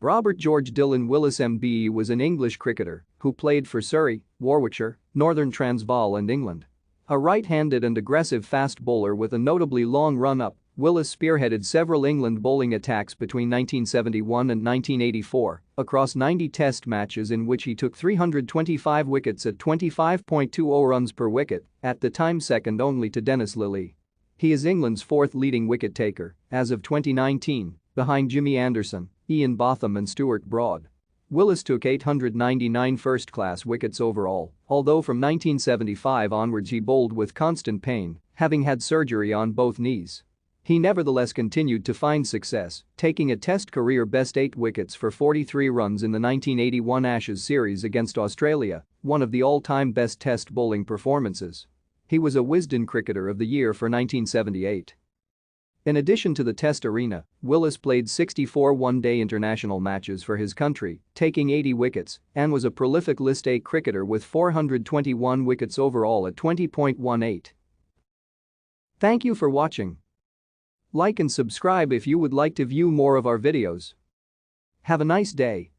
Robert George Dylan Willis MBE was an English cricketer who played for Surrey, Warwickshire, northern Transvaal and England. A right-handed and aggressive fast bowler with a notably long run-up, Willis spearheaded several England bowling attacks between 1971 and 1984 across 90 test matches in which he took 325 wickets at 25.20 runs per wicket, at the time second only to Dennis Lillee. He is England's fourth leading wicket taker as of 2019, behind Jimmy Anderson, Ian Botham and Stuart Broad. Willis took 899 first-class wickets overall, although from 1975 onwards he bowled with constant pain, having had surgery on both knees. He nevertheless continued to find success, taking a Test career-best 8 wickets for 43 runs in the 1981 Ashes series against Australia, one of the all-time best Test bowling performances. He was a Wisden Cricketer of the Year for 1978. In addition to the Test arena, Willis played 64 one-day international matches for his country, taking 80 wickets, and was a prolific List A cricketer with 421 wickets overall at 20.18. Thank you for watching. Like and subscribe if you would like to view more of our videos. Have a nice day.